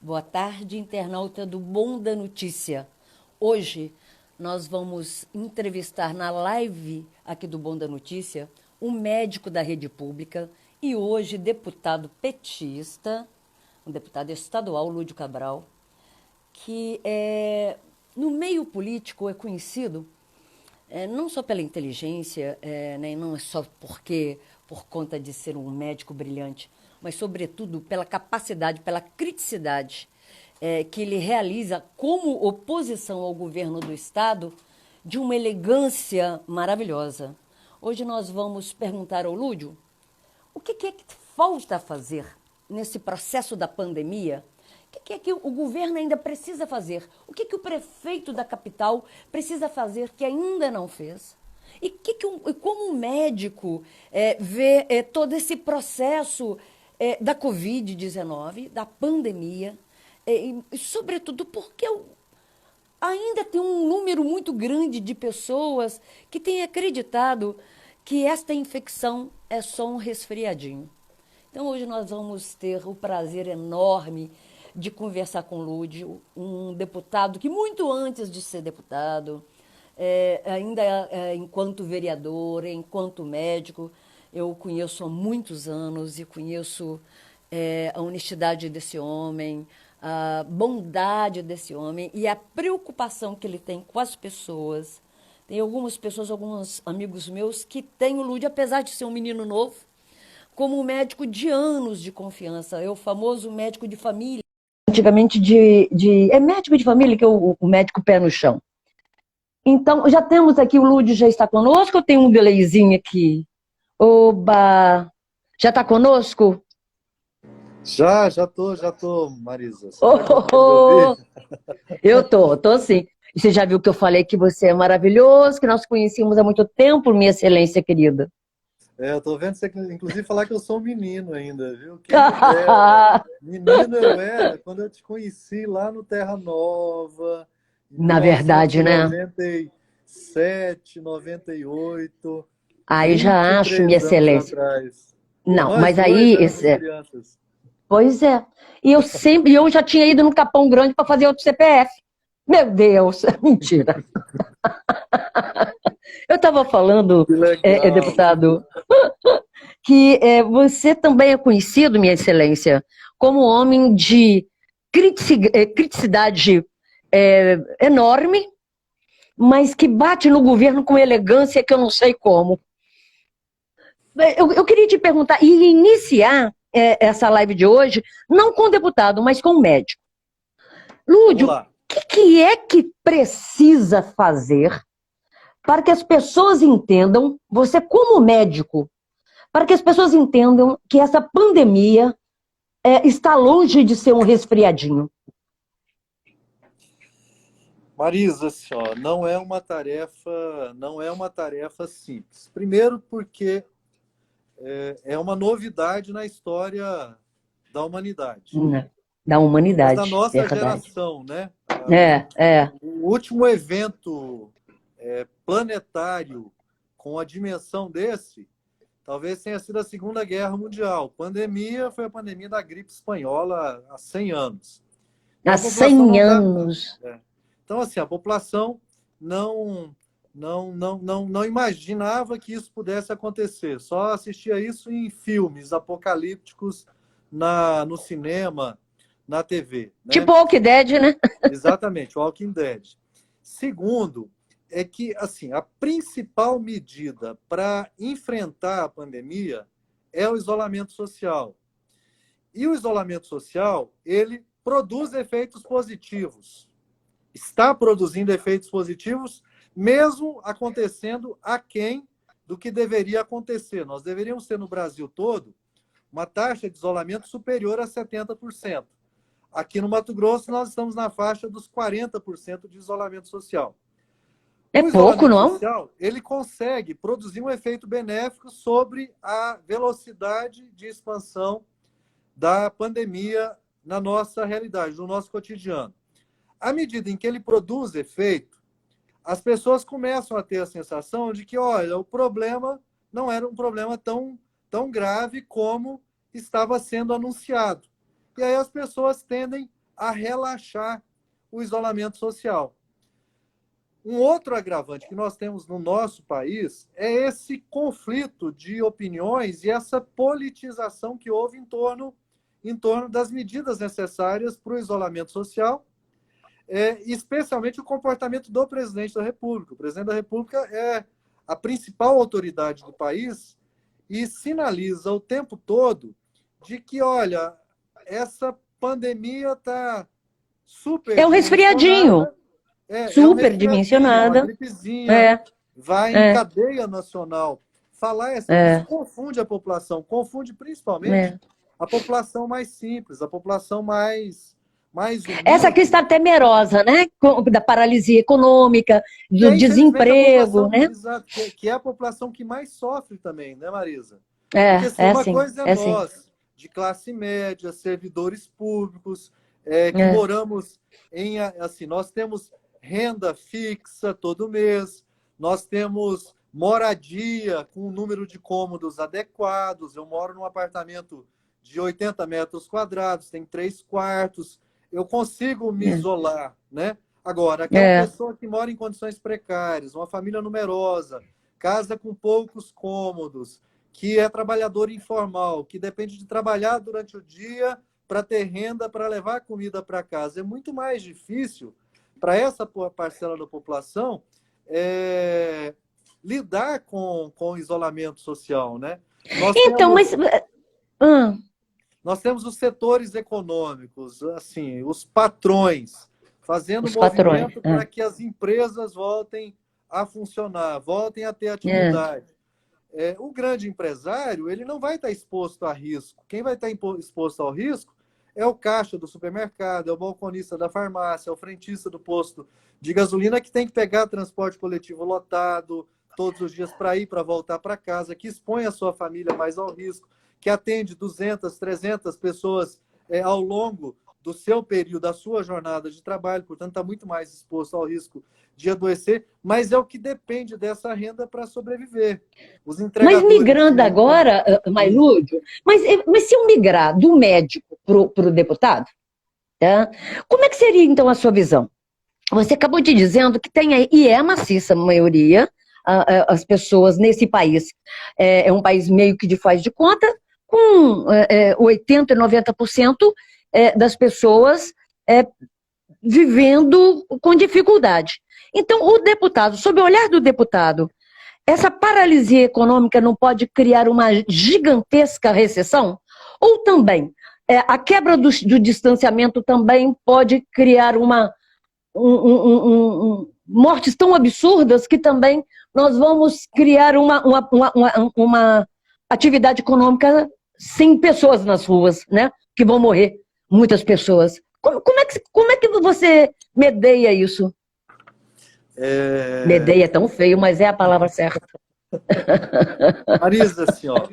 Boa tarde, internauta do Bom da Notícia. Hoje nós vamos entrevistar na live aqui do Bom da Notícia um médico da rede pública e hoje deputado petista, um deputado estadual, Lúdio Cabral, que no meio político é conhecido não só pela inteligência, nem não é só por conta de ser um médico brilhante, mas sobretudo pela capacidade, pela criticidade que ele realiza como oposição ao governo do Estado de uma elegância maravilhosa. Hoje nós vamos perguntar ao Lúdio o que é que falta fazer nesse processo da pandemia. O que é que o governo ainda precisa fazer? O que é que o prefeito da capital precisa fazer que ainda não fez? E como o médico vê todo esse processo da Covid-19, da pandemia, e, sobretudo, porque ainda tem um número muito grande de pessoas que têm acreditado que esta infecção é só um resfriadinho. Então, hoje nós vamos ter o prazer enorme de conversar com o Lúdio, um deputado que, muito antes de ser deputado, ainda enquanto vereador, enquanto médico, eu o conheço há muitos anos e conheço a honestidade desse homem, a bondade desse homem e a preocupação que ele tem com as pessoas. Tem algumas pessoas, alguns amigos meus que têm o Lúdio, apesar de ser um menino novo, como um médico de anos de confiança. É o famoso médico de família. Antigamente é médico de família que é o médico pé no chão. Então, já temos aqui, o Lúdio já está conosco, eu tenho um delayzinho aqui. Oba! Já está conosco? Já tô, Marisa. Você Oh, tá oh, conseguindo me oh. ouvir? Eu tô sim. Você já viu que eu falei que você é maravilhoso, que nós conhecíamos há muito tempo, minha excelência querida. Eu tô vendo você, inclusive, falar que eu sou um menino ainda, viu? Quem me dera. Menino eu era quando eu te conheci lá no Terra Nova, em Na verdade, né? 1997, 98, Aí já acho, minha 23 anos excelência. atrás. Não, Nós mas dois aí, éramos crianças. pois é. E eu já tinha ido no Capão Grande para fazer outro CPF. Meu Deus, mentira. Eu estava falando, Que legal. deputado, que você também é conhecido, minha excelência, como homem de criticidade enorme, mas que bate no governo com elegância que eu não sei como. Eu queria te perguntar, e iniciar essa live de hoje, não com o deputado, mas com o médico. Vamos Lúdio, o lá. que é que precisa fazer para que as pessoas entendam, você como médico, para que as pessoas entendam que essa pandemia está longe de ser um resfriadinho? Marisa, assim, ó, não é uma tarefa simples. Primeiro porque é uma novidade na história da humanidade, Da mas da humanidade, nossa verdade. geração, né? É. O último evento planetário com a dimensão desse, talvez tenha sido a Segunda Guerra Mundial. Pandemia foi a pandemia da gripe espanhola há 100 anos. Então Há a população 100 não está. anos. Então, assim, a população não imaginava que isso pudesse acontecer. Só assistia isso em filmes apocalípticos no cinema, na TV, Tipo né? Walking Dead, né? Exatamente, Walking Dead. Segundo, é que assim, a principal medida para enfrentar a pandemia é o isolamento social. E o isolamento social, ele produz efeitos positivos. Está produzindo efeitos positivos, mesmo acontecendo aquém do que deveria acontecer. Nós deveríamos ter no Brasil todo uma taxa de isolamento superior a 70%. Aqui no Mato Grosso, nós estamos na faixa dos 40% de isolamento social. É O pouco, isolamento não? social, ele consegue produzir um efeito benéfico sobre a velocidade de expansão da pandemia na nossa realidade, no nosso cotidiano. À medida em que ele produz efeito, as pessoas começam a ter a sensação de que, olha, o problema não era um problema tão grave como estava sendo anunciado. E aí as pessoas tendem a relaxar o isolamento social. Um outro agravante que nós temos no nosso país é esse conflito de opiniões e essa politização que houve em torno das medidas necessárias para o isolamento social, especialmente o comportamento do presidente da República. O presidente da República é a principal autoridade do país e sinaliza o tempo todo de que, olha, essa pandemia está É um resfriadinho. superdimensionada, é um resfriadinho, é uma Superdimensionada. gripezinha, É, vai em é, cadeia nacional. Falar isso é, confunde a população, confunde principalmente é. a população mais simples, a população mais Essa aqui humilde, está temerosa, né? Da paralisia econômica, que do é, infelizmente, a desemprego, população, né? exato, que é a população que mais sofre também, né, Marisa? Porque, assim, É uma assim, coisa é é assim. nós, de classe média, servidores públicos, que É, moramos assim, nós temos renda fixa todo mês, nós temos moradia com um número de cômodos adequados. Eu moro num apartamento de 80 metros quadrados, tem 3 quartos, eu consigo me isolar, né? Agora, aquela é, pessoa que mora em condições precárias, uma família numerosa, casa com poucos cômodos, que é trabalhador informal, que depende de trabalhar durante o dia para ter renda para levar comida para casa. É muito mais difícil para essa parcela da população lidar com o isolamento social, né? Nós então, temos, mas. hum, nós temos os setores econômicos, assim, os patrões, fazendo os patrões. movimento para que as empresas voltem a funcionar, voltem a ter É, atividade. O grande empresário, ele não vai estar exposto a risco. Quem vai estar exposto ao risco é o caixa do supermercado, é o balconista da farmácia, é o frentista do posto de gasolina que tem que pegar transporte coletivo lotado todos os dias para ir, para voltar para casa, que expõe a sua família mais ao risco, que atende 200, 300 pessoas ao longo do seu período, da sua jornada de trabalho, portanto, está muito mais exposto ao risco de adoecer, mas é o que depende dessa renda para sobreviver. Os mas entregadores migrando de agora, Mailúdio, mas se eu migrar do médico para o deputado, tá? Como é que seria então a sua visão? Você acabou de dizendo que tem aí, e é maciça a maioria, as pessoas nesse país. É um país meio que de faz de conta, com 80% e 90% das pessoas vivendo com dificuldade. Então, o deputado, sob o olhar do deputado, essa paralisia econômica não pode criar uma gigantesca recessão? Ou também, a quebra do distanciamento também pode criar mortes tão absurdas que também nós vamos criar uma atividade econômica sem pessoas nas ruas, né? Que vão morrer muitas pessoas. Como é que você medeia isso? Medeia é tão feio, mas é a palavra certa. Marisa, assim, ó,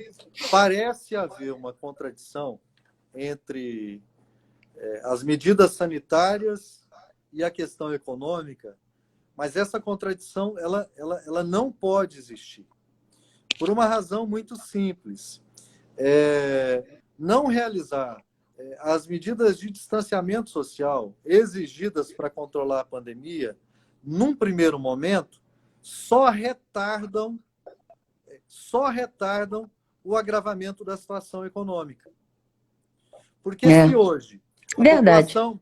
parece haver uma contradição entre as medidas sanitárias e a questão econômica, mas essa contradição ela não pode existir. Por uma razão muito simples. Não realizar as medidas de distanciamento social exigidas para controlar a pandemia, num primeiro momento, só retardam o agravamento da situação econômica. Porque se hoje a Verdade. população...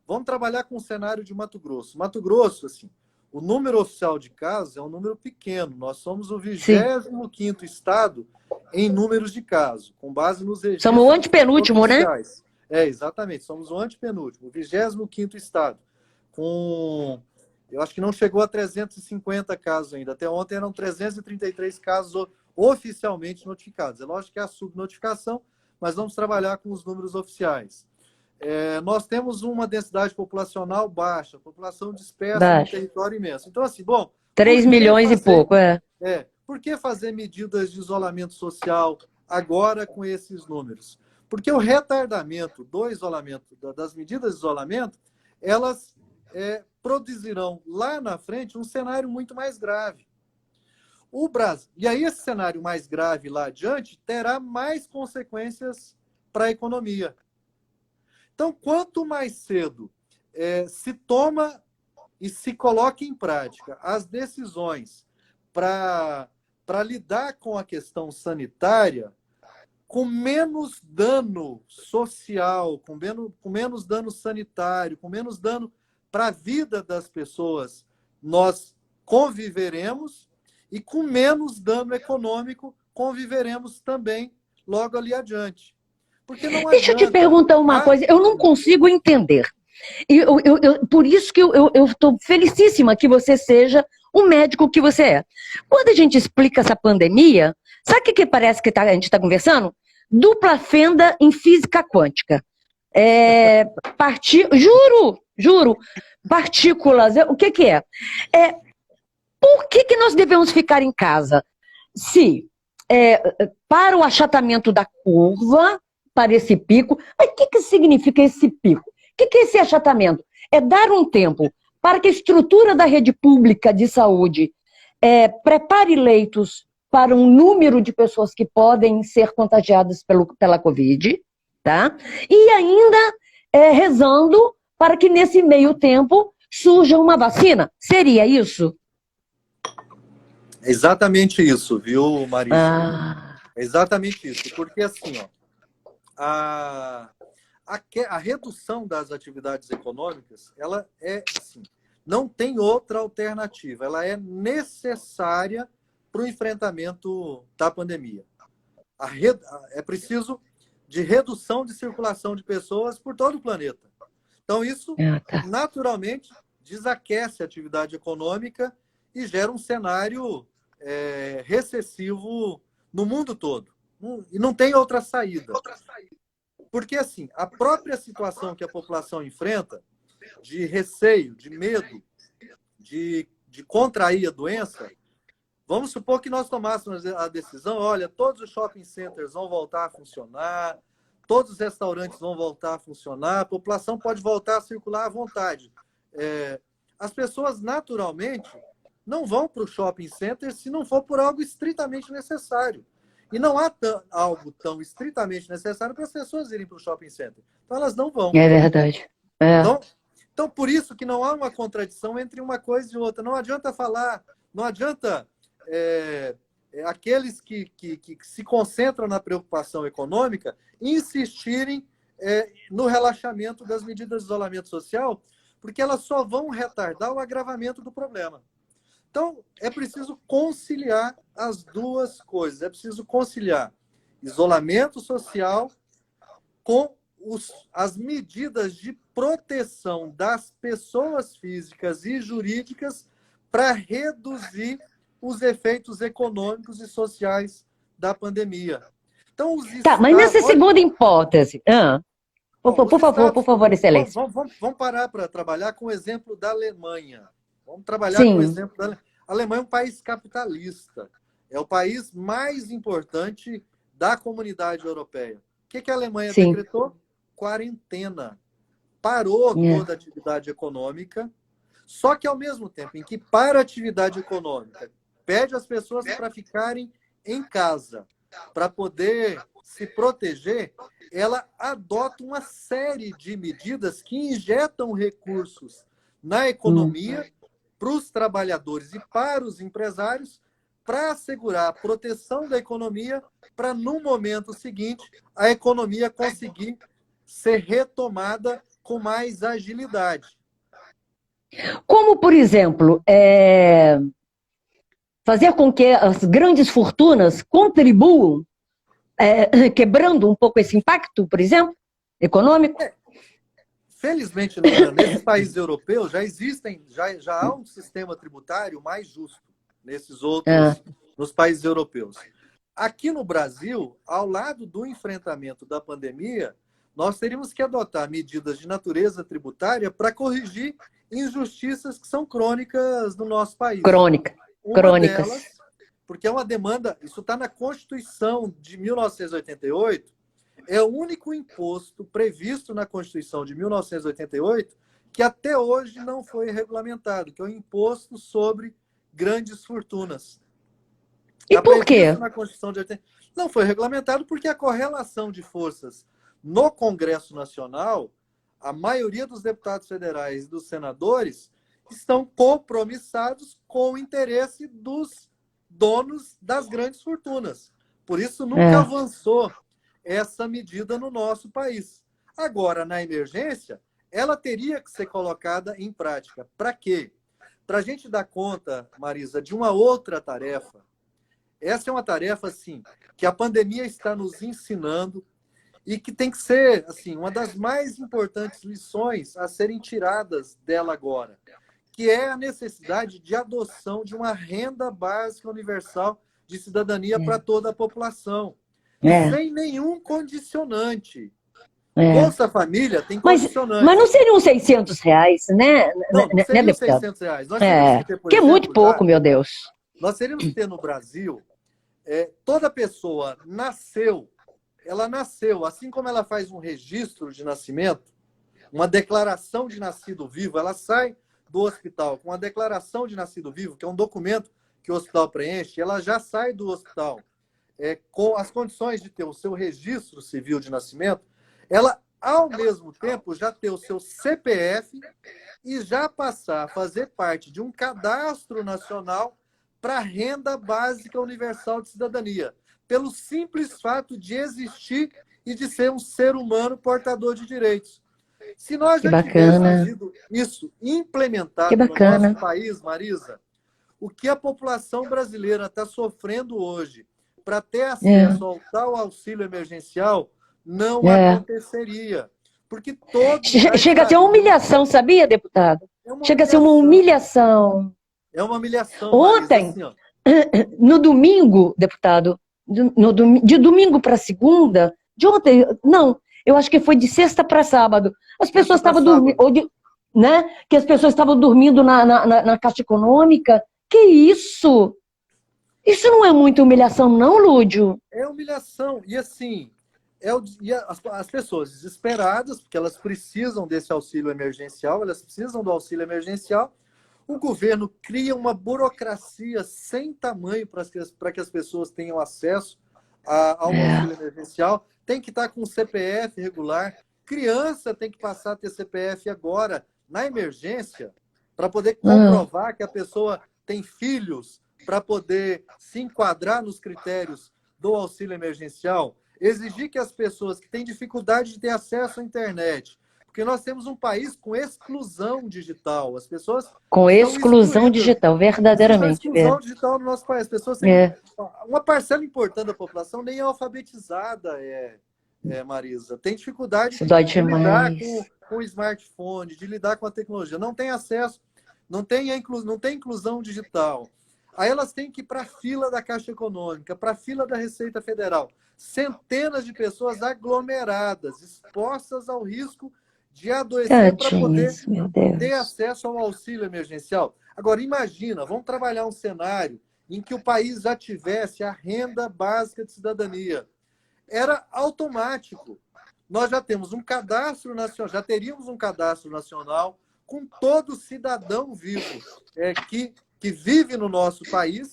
Vamos trabalhar com o cenário de Mato Grosso. Mato Grosso, assim, o número oficial de casos é um número pequeno. Nós somos o Sim. 25º estado em números de casos, com base nos Somos o registros antepenúltimo, né? oficiais. Exatamente. Somos o antepenúltimo, o 25º estado. Eu acho que não chegou a 350 casos ainda. Até ontem eram 333 casos oficialmente notificados. É lógico que é a subnotificação, mas vamos trabalhar com os números oficiais. Nós temos uma densidade populacional baixa, população dispersa num território imenso. Então, assim, bom... 3 milhões e pouco, Por que fazer medidas de isolamento social agora com esses números? Porque o retardamento do isolamento, das medidas de isolamento, elas produzirão lá na frente um cenário muito mais grave. O Brasil, e aí esse cenário mais grave lá adiante terá mais consequências para a economia. Então, quanto mais cedo se toma e se coloca em prática as decisões para lidar com a questão sanitária, com menos dano social, com menos dano sanitário, com menos dano para a vida das pessoas, nós conviveremos, e com menos dano econômico conviveremos também logo ali adiante. Porque não Deixa eu te adianta... perguntar uma coisa, eu não consigo entender. Por isso que eu estou felicíssima que você seja o médico que você é. Quando a gente explica essa pandemia, sabe o que parece que a gente está conversando? Dupla fenda em física quântica. Juro, partículas, o que é? Por que nós devemos ficar em casa? Se, para o achatamento da curva, para esse pico, mas o que significa esse pico? O que é esse achatamento? É dar um tempo para que a estrutura da rede pública de saúde prepare leitos para um número de pessoas que podem ser contagiadas pela Covid, tá? E ainda rezando para que nesse meio tempo surja uma vacina. Seria isso? É exatamente isso, viu, Marisa? É exatamente isso. Porque assim, ó, a redução das atividades econômicas, ela assim, não tem outra alternativa. Ela é necessária para o enfrentamento da pandemia. É preciso de redução de circulação de pessoas por todo o planeta. Então, isso, naturalmente, desaquece a atividade econômica e gera um cenário recessivo no mundo todo. E não tem outra saída. Porque, assim, a própria situação que a população enfrenta, de receio, de medo, de contrair a doença, vamos supor que nós tomássemos a decisão, olha, todos os shopping centers vão voltar a funcionar, todos os restaurantes vão voltar a funcionar, a população pode voltar a circular à vontade. As pessoas, naturalmente, não vão para o shopping center se não for por algo estritamente necessário. E não há algo tão estritamente necessário para as pessoas irem para o shopping center. Então, elas não vão. É verdade. Então, por isso que não há uma contradição entre uma coisa e outra. Não adianta falar, não adianta aqueles que se concentram na preocupação econômica insistirem no relaxamento das medidas de isolamento social, porque elas só vão retardar o agravamento do problema. Então, é preciso conciliar as duas coisas. É preciso conciliar isolamento social com as medidas de proteção das pessoas físicas e jurídicas para reduzir os efeitos econômicos e sociais da pandemia. Então, mas nessa segunda hipótese... Por favor, excelência. Vamos parar para trabalhar com o exemplo da Alemanha. Vamos trabalhar com o exemplo da Alemanha. A Alemanha é um país capitalista. É o país mais importante da comunidade europeia. O que a Alemanha decretou? Quarentena. Parou toda a atividade econômica. Só que, ao mesmo tempo em que para a atividade econômica, pede às pessoas para ficarem em casa, para poder se proteger, ela adota uma série de medidas que injetam recursos na economia para os trabalhadores e para os empresários para assegurar a proteção da economia para, no momento seguinte, a economia conseguir ser retomada com mais agilidade. Como, por exemplo, fazer com que as grandes fortunas contribuam, quebrando um pouco esse impacto, por exemplo, econômico? Felizmente, nesses países europeus já há um sistema tributário mais justo nesses outros, nos países europeus. Aqui no Brasil, ao lado do enfrentamento da pandemia, nós teríamos que adotar medidas de natureza tributária para corrigir injustiças que são crônicas no nosso país. Crônicas. Delas, porque é uma demanda, isso está na Constituição de 1988, é o único imposto previsto na Constituição de 1988 que até hoje não foi regulamentado, que é o imposto sobre grandes fortunas. E por quê? Na Constituição de 88. Não foi regulamentado porque a correlação de forças no Congresso Nacional a maioria dos deputados federais e dos senadores estão compromissados com o interesse dos donos das grandes fortunas. Por isso, nunca avançou essa medida no nosso país. Agora, na emergência, ela teria que ser colocada em prática. Para quê? Para a gente dar conta, Marisa, de uma outra tarefa. Essa é uma tarefa, assim, que a pandemia está nos ensinando e que tem que ser, assim, uma das mais importantes lições a serem tiradas dela agora, que é a necessidade de adoção de uma renda básica universal de cidadania para toda a população. E sem nenhum condicionante. Bolsa Família tem condicionante. Mas não seriam R$ 600, né? Não, não seriam R$ 600. Nós teríamos que ter, por que exemplo, é muito pouco, meu Deus. Nós teríamos que ter no Brasil, toda pessoa ela nasceu, assim como ela faz um registro de nascimento, uma declaração de nascido vivo, ela sai do hospital com uma declaração de nascido vivo, que é um documento que o hospital preenche, ela já sai do hospital com as condições de ter o seu registro civil de nascimento, ela, ao mesmo tempo, já ter o seu CPF e já passar a fazer parte de um cadastro nacional para a Renda Básica Universal de Cidadania, pelo simples fato de existir e de ser um ser humano portador de direitos. Se nós já tivéssemos tido isso implementado no nosso país, Marisa, o que a população brasileira está sofrendo hoje para ter acesso ao tal auxílio emergencial não aconteceria. Porque todos... Chega a ser uma humilhação, sabia, deputado? Chega a ser uma humilhação. É uma humilhação. Ontem, Marisa, assim, no domingo, deputado, de domingo para segunda, de ontem, não, eu acho que foi de sexta para sábado, as pessoas estavam dormindo, né? Que as pessoas estavam dormindo na Caixa Econômica. Que isso? Isso não é muita humilhação, não, Lúdio? É humilhação. E assim, as pessoas desesperadas, porque elas precisam desse auxílio emergencial, elas precisam do auxílio emergencial. O governo cria uma burocracia sem tamanho para que as pessoas tenham acesso ao auxílio emergencial. Tem que estar com o CPF regular. Criança tem que passar a ter CPF agora, na emergência, para poder comprovar que a pessoa tem filhos, para poder se enquadrar nos critérios do auxílio emergencial. Exigir que as pessoas que têm dificuldade de ter acesso à internet, porque nós temos um país com exclusão digital. As pessoas com exclusão digital, verdadeiramente. Exclusão digital no nosso país. As pessoas têm... Uma parcela importante da população nem é alfabetizada, Marisa. Tem dificuldade de lidar com o smartphone, de lidar com a tecnologia. Não tem acesso, não tem inclusão digital. Aí elas têm que ir para a fila da Caixa Econômica, para a fila da Receita Federal. Centenas de pessoas aglomeradas, expostas ao risco de adoecer para poder ter acesso ao auxílio emergencial. Agora, imagina, vamos trabalhar um cenário em que o país já tivesse a renda básica de cidadania. Era automático. Nós já temos um cadastro nacional, já teríamos um cadastro nacional com todo cidadão vivo que vive no nosso país.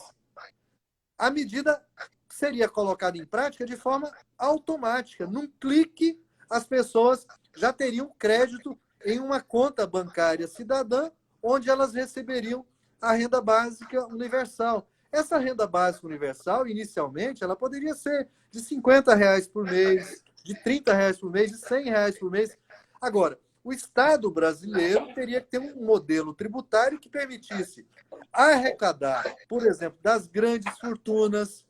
A medida seria colocada em prática de forma automática. Num clique, as pessoas já teriam crédito em uma conta bancária cidadã, onde elas receberiam a renda básica universal. Essa renda básica universal, inicialmente, ela poderia ser de R$50 por mês, de R$30 por mês, de R$100 por mês. Agora, o Estado brasileiro teria que ter um modelo tributário que permitisse arrecadar, por exemplo, das grandes fortunas,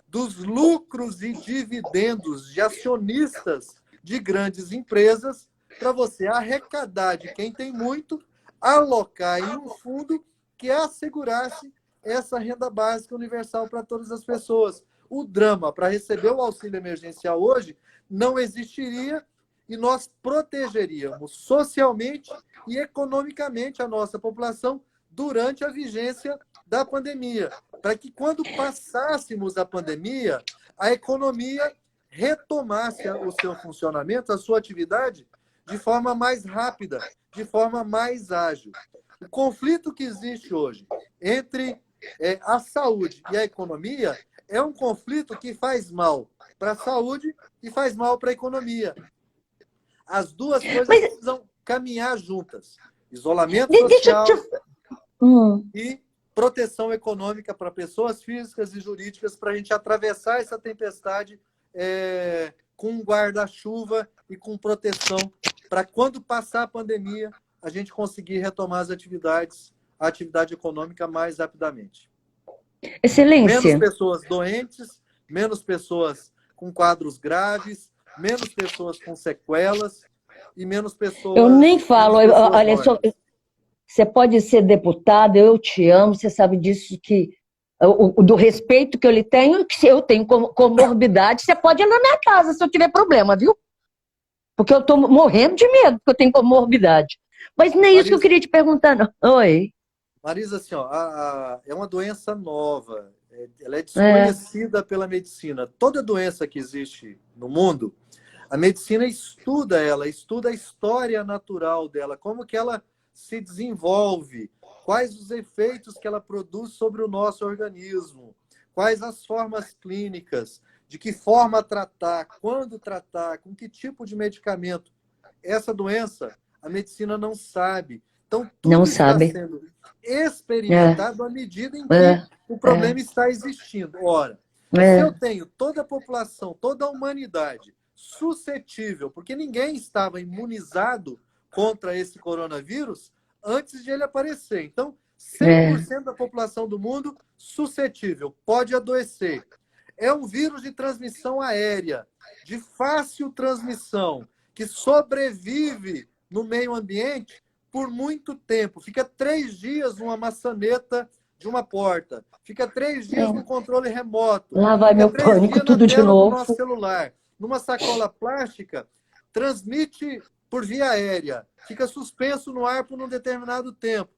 dos lucros e dividendos de acionistas de grandes empresas, para você arrecadar de quem tem muito, alocar em um fundo que assegurasse essa renda básica universal para todas as pessoas. O drama para receber o auxílio emergencial hoje não existiria e nós protegeríamos socialmente e economicamente a nossa população durante a vigência da pandemia, para que quando passássemos a pandemia, a economia retomasse o seu funcionamento, a sua atividade, de forma mais rápida, de forma mais ágil. O conflito que existe hoje entre a saúde e a economia é um conflito que faz mal para a saúde e faz mal para a economia. As duas coisas precisam caminhar juntas. Isolamento Deixa eu social te... e proteção econômica para pessoas físicas e jurídicas para a gente atravessar essa tempestade com um guarda-chuva e com proteção para quando passar a pandemia a gente conseguir retomar as atividades, a atividade econômica mais rapidamente. Excelência. Menos pessoas doentes, menos pessoas com quadros graves, menos pessoas com sequelas e menos pessoas... Eu nem falo, olha, mortas. Você pode ser deputado, eu te amo, você sabe disso, que do respeito que eu lhe tenho, que se eu tenho comorbidade, você pode ir na minha casa se eu tiver problema, viu? Porque eu estou morrendo de medo, porque eu tenho comorbidade. Mas não é isso que eu queria te perguntar, não. Oi. Marisa, assim, ó, é uma doença nova, ela é desconhecida pela medicina. Toda doença que existe no mundo, a medicina estuda ela, estuda a história natural dela, como que ela se desenvolve, quais os efeitos que ela produz sobre o nosso organismo, quais as formas clínicas, de que forma tratar, quando tratar, com que tipo de medicamento. Essa doença, a medicina não sabe. Então, tudo está sendo experimentado à medida em que o problema está existindo. Ora, se eu tenho toda a população, toda a humanidade suscetível, porque ninguém estava imunizado contra esse coronavírus antes de ele aparecer. Então, 100% da população do mundo suscetível, pode adoecer. É um vírus de transmissão aérea, de fácil transmissão, que sobrevive no meio ambiente por muito tempo. Fica 3 dias numa maçaneta de uma porta. Fica 3 dias no controle remoto. Lá vai meu pânico, tudo de novo. No nosso celular. Numa sacola plástica, transmite por via aérea. Fica suspenso no ar por um determinado tempo.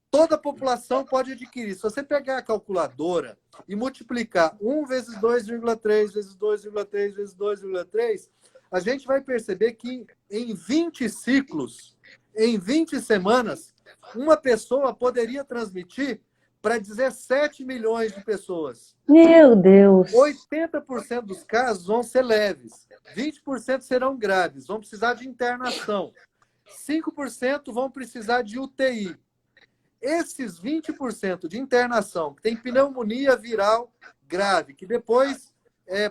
Toda a população pode adquirir. Se você pegar a calculadora e multiplicar 1 vezes 2,3 vezes 2,3 vezes 2,3, a gente vai perceber que em 20 ciclos, em 20 semanas, uma pessoa poderia transmitir para 17 milhões de pessoas. Meu Deus! 80% dos casos vão ser leves, 20% serão graves, vão precisar de internação, 5% vão precisar de UTI. Esses 20% de internação, que tem pneumonia viral grave, que depois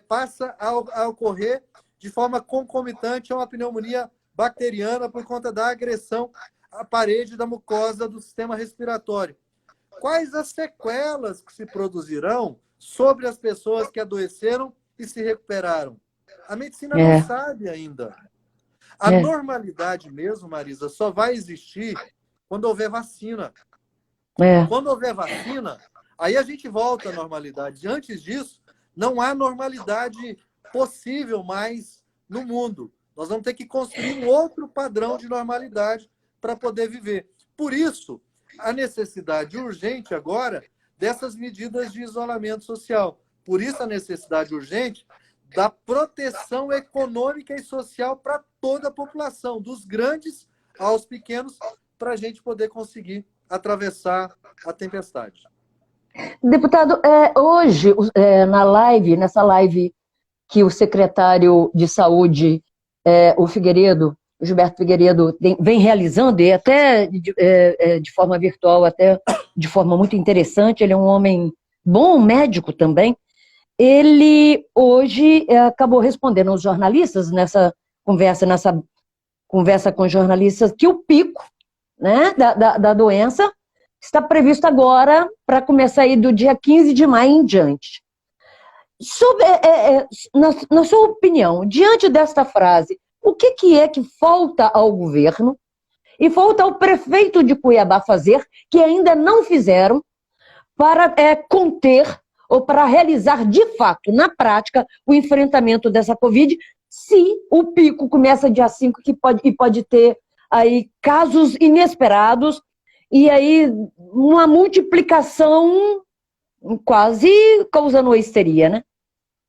passa a ocorrer de forma concomitante a uma pneumonia bacteriana por conta da agressão à parede da mucosa do sistema respiratório. Quais as sequelas que se produzirão sobre as pessoas que adoeceram e se recuperaram? A medicina não sabe ainda. A normalidade mesmo, Marisa, só vai existir quando houver vacina. Quando houver vacina, aí a gente volta à normalidade. Antes disso, não há normalidade possível mais no mundo. Nós vamos ter que construir um outro padrão de normalidade para poder viver. Por isso, a necessidade urgente agora dessas medidas de isolamento social. Por isso, a necessidade urgente da proteção econômica e social para toda a população, dos grandes aos pequenos, para a gente poder conseguir atravessar a tempestade. Deputado, hoje, nessa live que o secretário de Saúde, o Gilberto Figueiredo, vem realizando, e até de forma virtual, até de forma muito interessante, ele é um homem bom, médico também, ele hoje acabou respondendo aos jornalistas, nessa conversa com os jornalistas, que o pico, né, da doença está previsto agora para começar aí do dia 15 de maio em diante. Na sua opinião, diante desta frase, o que é que falta ao governo e falta ao prefeito de Cuiabá fazer, que ainda não fizeram, para conter ou para realizar de fato, na prática, o enfrentamento dessa Covid, se o pico começa dia 5, que pode ter aí casos inesperados e aí uma multiplicação quase causando uma histeria, né?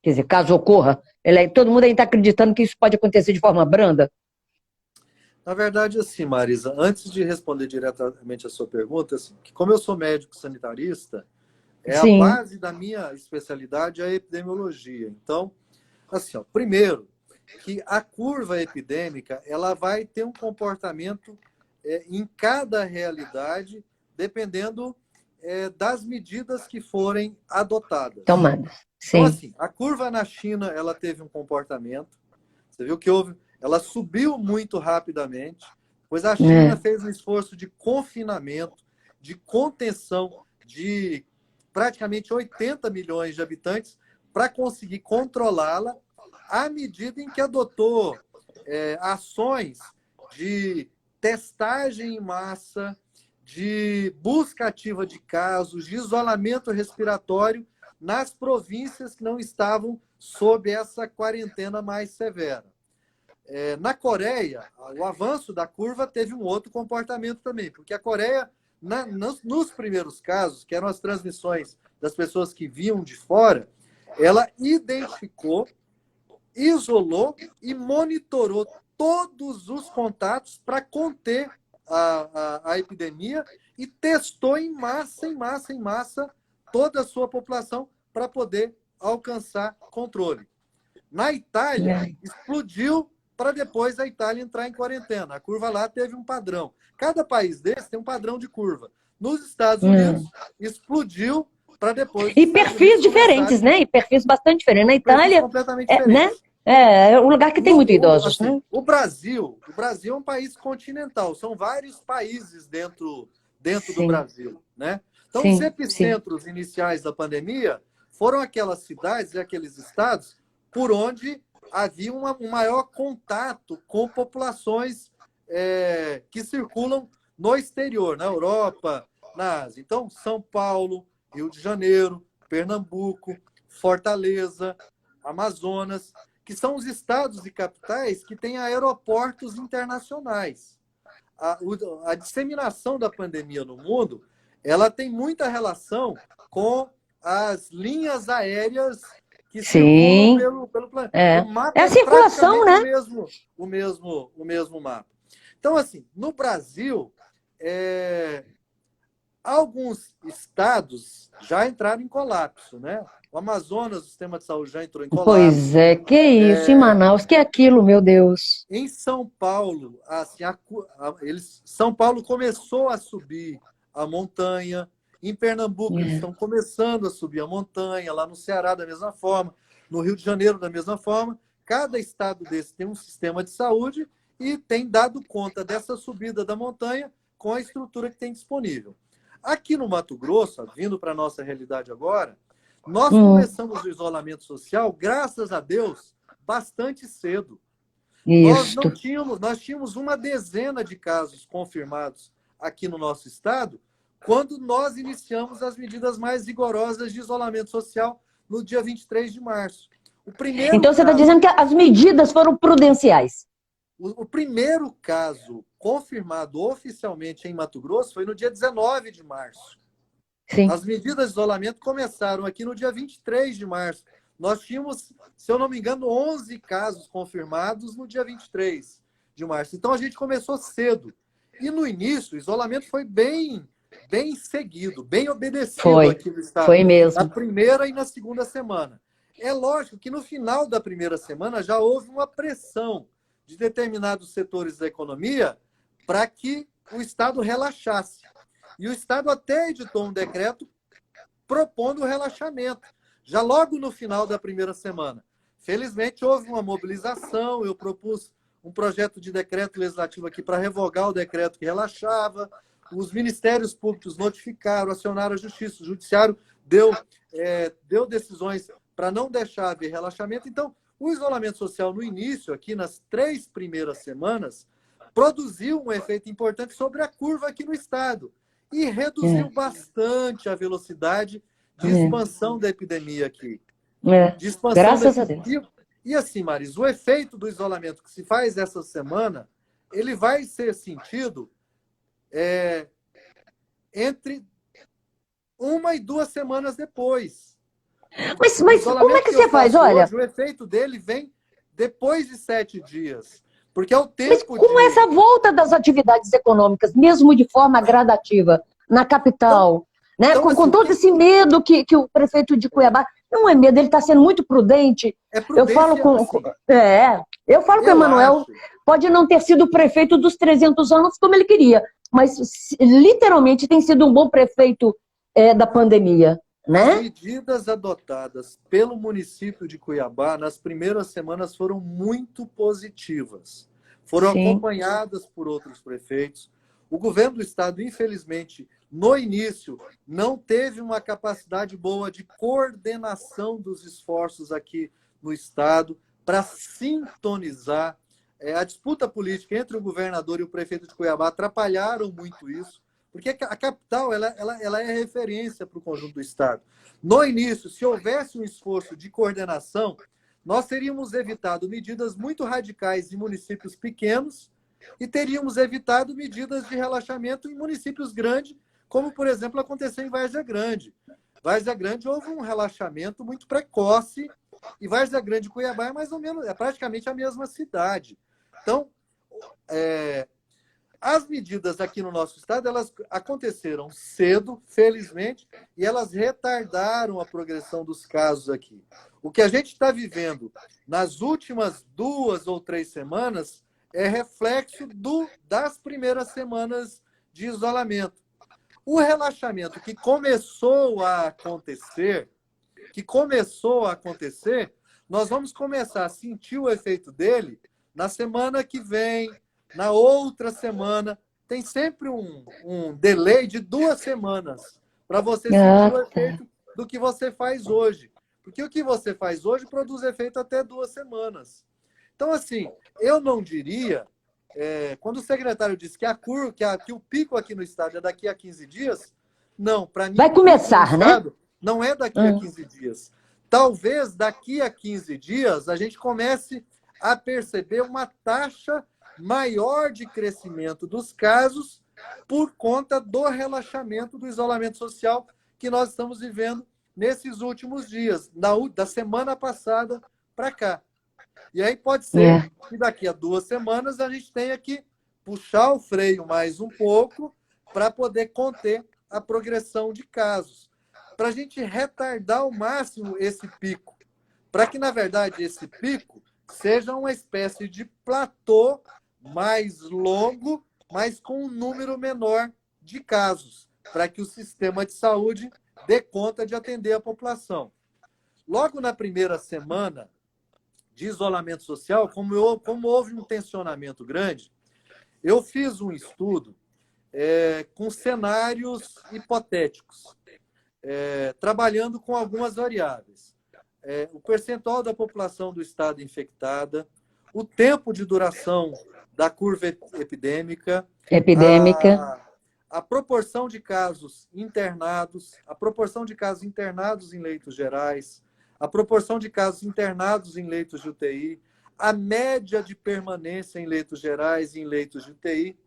Quer dizer, caso ocorra, todo mundo ainda está acreditando que isso pode acontecer de forma branda? Na verdade, assim, Marisa, antes de responder diretamente a sua pergunta, assim, que como eu sou médico sanitarista, a base da minha especialidade é a epidemiologia. Então, assim, primeiro, que a curva epidêmica ela vai ter um comportamento em cada realidade, dependendo das medidas que forem adotadas. Tomada. Sim. Então, assim, a curva na China ela teve um comportamento, você viu que ela subiu muito rapidamente, pois a China fez um esforço de confinamento, de contenção de praticamente 80 milhões de habitantes para conseguir controlá-la, à medida em que adotou ações de testagem em massa, de busca ativa de casos, de isolamento respiratório nas províncias que não estavam sob essa quarentena mais severa. Na Coreia, o avanço da curva teve um outro comportamento também, porque a Coreia, nos primeiros casos, que eram as transmissões das pessoas que vinham de fora, ela identificou, isolou e monitorou todos os contatos para conter a epidemia e testou em massa, toda a sua população para poder alcançar controle. Na Itália, explodiu para depois a Itália entrar em quarentena. A curva lá teve um padrão. Cada país desse tem um padrão de curva. Nos Estados Unidos, explodiu para depois... E perfis diferentes, né? E perfis bastante diferentes. Na Itália, completamente diferentes. Né? É um lugar que tem muito idosos, assim, né? O Brasil é um país continental. São vários países dentro do Brasil, né? Então, os epicentros iniciais da pandemia foram aquelas cidades e aqueles estados por onde havia um maior contato com populações que circulam no exterior, na Europa, na Ásia. Então, São Paulo, Rio de Janeiro, Pernambuco, Fortaleza, Amazonas, que são os estados e capitais que têm aeroportos internacionais. A disseminação da pandemia no mundo, ela tem muita relação com as linhas aéreas que circulam pelo planeta. O mapa a circulação, né? O mesmo mapa. Então, assim, no Brasil, alguns estados já entraram em colapso, né? O Amazonas, o sistema de saúde já entrou em colapso. Pois é, que isso, em Manaus, que é aquilo, meu Deus. Em São Paulo, assim, São Paulo começou a subir a montanha. Em Pernambuco, eles estão começando a subir a montanha. Lá no Ceará, da mesma forma. No Rio de Janeiro, da mesma forma. Cada estado desse tem um sistema de saúde e tem dado conta dessa subida da montanha com a estrutura que tem disponível. Aqui no Mato Grosso, vindo para a nossa realidade agora, nós começamos o isolamento social, graças a Deus, bastante cedo. Nós tínhamos uma dezena de casos confirmados aqui no nosso estado, quando nós iniciamos as medidas mais rigorosas de isolamento social no dia 23 de março. Então você está dizendo que as medidas foram prudenciais. O primeiro caso confirmado oficialmente em Mato Grosso foi no dia 19 de março. Sim. As medidas de isolamento começaram aqui no dia 23 de março. Nós tínhamos, se eu não me engano, 11 casos confirmados no dia 23 de março. Então a gente começou cedo. E no início, o isolamento foi bem seguido, bem obedecido aqui no estado. Foi mesmo. Na primeira e na segunda semana. É lógico que no final da primeira semana já houve uma pressão de determinados setores da economia para que o Estado relaxasse. E o Estado até editou um decreto propondo o relaxamento, já logo no final da primeira semana. Felizmente, houve uma mobilização, eu propus um projeto de decreto legislativo aqui para revogar o decreto que relaxava, os ministérios públicos notificaram, acionaram a justiça, o judiciário deu decisões para não deixar haver relaxamento. Então, o isolamento social no início, aqui nas 3 primeiras semanas, produziu um efeito importante sobre a curva aqui no estado e reduziu bastante a velocidade de expansão da epidemia aqui. De expansão Graças a Deus. E assim, Maris, o efeito do isolamento que se faz essa semana, ele vai ser sentido entre 1 e 2 semanas depois. Mas como é que você faz? Olha, hoje, o efeito dele vem depois de 7 dias. Porque é o tempo mas como essa volta das atividades econômicas, mesmo de forma gradativa, na capital, né? Então, com todo esse medo que o prefeito de Cuiabá... Não é medo, ele está sendo muito prudente. É prudente, Eu falo com... assim, Eu falo que o Eu Emanuel acho. pode não ter sido prefeito dos 300 anos como ele queria, mas literalmente tem sido um bom prefeito da pandemia, As né? medidas adotadas pelo município de Cuiabá nas primeiras semanas foram muito positivas. Foram Sim. acompanhadas por outros prefeitos. O governo do estado, infelizmente, no início, não teve uma capacidade boa de coordenação dos esforços aqui no estado para sintonizar. A disputa política entre o governador e o prefeito de Cuiabá atrapalharam muito isso. Porque a capital ela é referência para o conjunto do Estado. No início, se houvesse um esforço de coordenação, nós teríamos evitado medidas muito radicais em municípios pequenos e teríamos evitado medidas de relaxamento em municípios grandes, como, por exemplo, aconteceu em Várzea Grande. Várzea Grande houve um relaxamento muito precoce e Várzea Grande e Cuiabá é mais ou menos, é praticamente a mesma cidade. Então, as medidas aqui no nosso estado, elas aconteceram cedo, felizmente, e elas retardaram a progressão dos casos aqui. O que a gente está vivendo nas últimas 2 ou 3 semanas é reflexo das primeiras semanas de isolamento. O relaxamento que começou a acontecer, nós vamos começar a sentir o efeito dele na semana que vem, na outra semana. Tem sempre um delay de 2 semanas para você sentir o Tá. efeito do que você faz hoje. Porque o que você faz hoje produz efeito até 2 semanas. Então, assim, eu não diria... quando o secretário disse que o pico aqui no estado é daqui a 15 dias, não, para mim Vai o pico no começar, né? estado não é daqui a 15 dias. Talvez daqui a 15 dias a gente comece a perceber uma taxa maior de crescimento dos casos por conta do relaxamento do isolamento social que nós estamos vivendo nesses últimos dias, da semana passada para cá. E aí pode ser que daqui a 2 semanas a gente tenha que puxar o freio mais um pouco para poder conter a progressão de casos. Para a gente retardar ao máximo esse pico. Para que, na verdade, esse pico seja uma espécie de platô mais longo, mas com um número menor de casos, para que o sistema de saúde dê conta de atender a população. Logo na primeira semana de isolamento social, como houve um tensionamento grande, eu fiz um estudo com cenários hipotéticos, trabalhando com algumas variáveis. O percentual da população do estado infectada, o tempo de duração da curva epidêmica, Epidêmica. a proporção de casos internados, a proporção de casos internados em leitos gerais, a proporção de casos internados em leitos de UTI, a média de permanência em leitos gerais e em leitos de UTI.